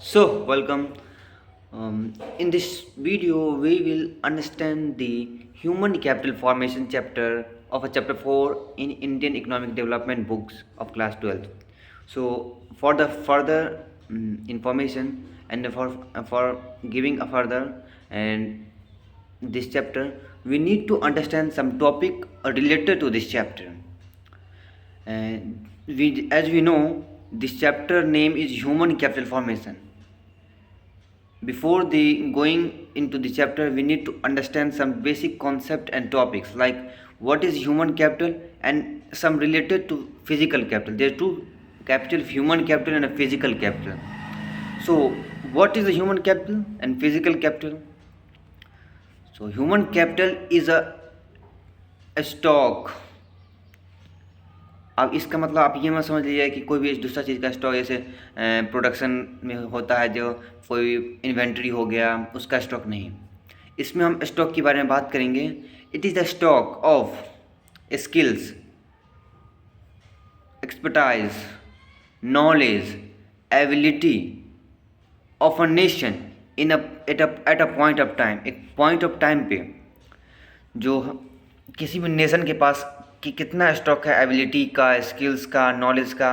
So, welcome. In this video, we will understand the human capital formation chapter of a chapter 4 in Indian economic development books of class 12th. So, for the further information and for giving a further and this chapter, we need to understand some topic related to this chapter. And as we know, this chapter name is human capital formation. Before the going into the chapter, we need to understand some basic concept and topics like what is human capital and some related to physical capital. There are two capital, human capital and a physical capital. So what is the human capital and physical capital? So human capital is a stock. अब इसका मतलब आप ये मत समझ लीजिए कि कोई भी दूसरा चीज़ का स्टॉक जैसे प्रोडक्शन में होता है जो कोई इन्वेंट्री हो गया उसका स्टॉक नहीं। इसमें हम स्टॉक के बारे में बात करेंगे। It is the stock of skills, expertise, knowledge, ability of a nation in at a point of time. एक पॉइंट ऑफ टाइम पे जो किसी भी नेशन के पास कि कितना स्टॉक है एबिलिटी का, स्किल्स का, नॉलेज का।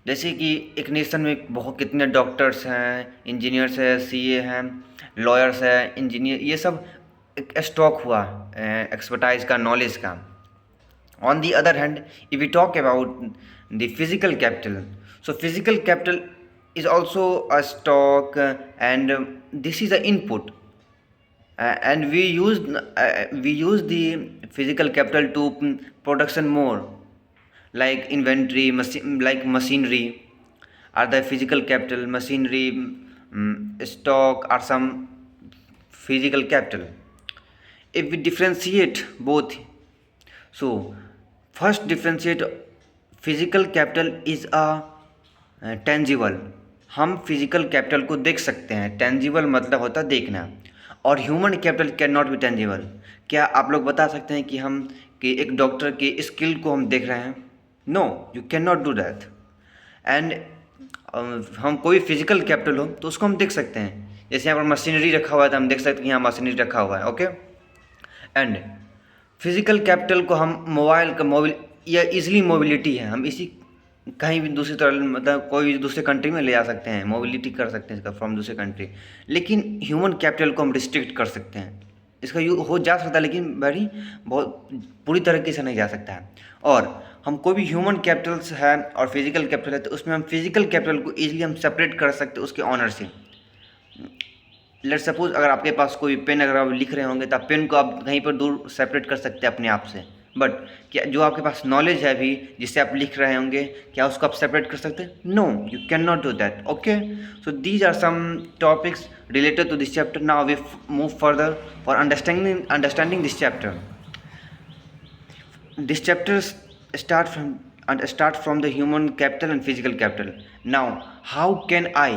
जैसे कि एक नेशन में बहुत कितने डॉक्टर्स हैं, इंजीनियर्स हैं, सीए हैं, लॉयर्स हैं, इंजीनियर, ये सब एक स्टॉक हुआ एक्सपर्टाइज का, नॉलेज का। On the other hand, if you talk about the physical capital, so physical capital is also a stock and this is a input and we use the physical capital to production more like inventory, like machinery are the physical capital. Machinery, stock are some physical capital. If we differentiate both, so first differentiate physical capital is a tangible. हम physical capital को देख सकते हैं। Tangible मतलब होता है देखना, और human capital can not be tangible. क्या आप लोग बता सकते हैं कि एक डॉक्टर की स्किल को हम देख रहे हैं? No, you can not do that. And हम कोई फिजिकल कैपिटल हो तो उसको हम देख सकते हैं। जैसे यहाँ पर मशीनरी रखा हुआ है तो हम देख सकते हैं कि यहाँ मशीनरी रखा हुआ है, ओके। एंड फिजिकल कैपिटल को हम मोबाइल या इजली मोबिलिटी है, हम इसी कहीं भी दूसरी तरह मतलब कोई भी दूसरे कंट्री में ले जा सकते हैं, मोबिलिटी कर सकते हैं इसका फ्रॉम दूसरे कंट्री। लेकिन ह्यूमन कैपिटल को हम रिस्ट्रिक्ट कर सकते हैं। इसका यूज हो जा सकता है लेकिन बहुत पूरी तरीके से नहीं जा सकता है। और हम कोई भी ह्यूमन कैपिटल्स है और फिजिकल कैपिटल है तो उसमें हम फिजिकल कैपिटल को ईजिली हम सेपरेट कर सकते हैं उसके ऑनर से। लेट्स सपोज अगर आपके पास कोई पेन अगर आप लिख रहे होंगे तो आप पेन को आप कहीं पर दूर सेपरेट कर सकते हैं अपने आप से। बट क्या जो आपके पास नॉलेज है अभी जिससे आप लिख रहे होंगे, क्या उसको आप सेपरेट कर सकते हैं? No, you can not do that, okay. So these are some topics related to this chapter. Now we move further for understanding this chapter. This chapter start from the human capital and physical capital. Now, how can I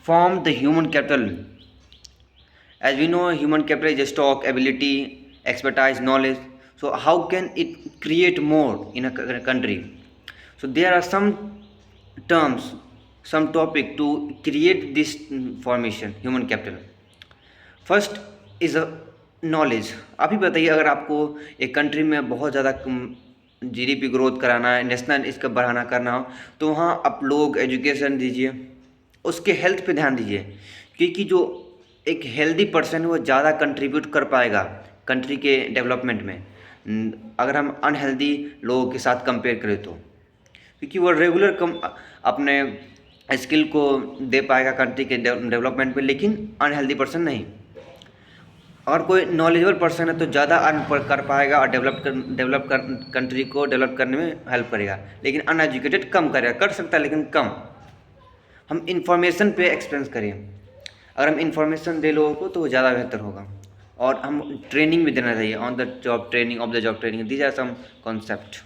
form the human capital? As we know, human capital is a stock, ability, expertise, knowledge. So, how can it create more in a country? So, there are some terms, some topic to create this formation, human capital. First is a knowledge. आप ही बताइए, अगर आपको एक country में बहुत ज़्यादा GDP growth कराना है, नेशनल इसका बढ़ाना करना हो, तो वहाँ आप लोग एजुकेशन दीजिए, उसके हेल्थ पे ध्यान दीजिए, क्योंकि जो एक हेल्दी पर्सन है वो ज़्यादा कंट्रीब्यूट कर पाएगा कंट्री के डेवलपमेंट में अगर हम अनहेल्दी लोगों के साथ कंपेयर करें तो, क्योंकि वो रेगुलर अपने स्किल को दे पाएगा कंट्री के डेवलपमेंट में, लेकिन अनहेल्दी पर्सन नहीं। और कोई नॉलेजेबल पर्सन है तो ज़्यादा अर्न कर पाएगा और कंट्री को डेवलप करने में हेल्प करेगा, लेकिन अनएजुकेटेड कम करेगा, कर सकता है लेकिन कम। हम इंफॉर्मेशन पे एक्सपेंस करें, अगर हम इंफॉर्मेशन दे लोगों को तो वो ज़्यादा बेहतर होगा। और हम ट्रेनिंग भी देना चाहिए, on the job training, off the job training, these are some concept.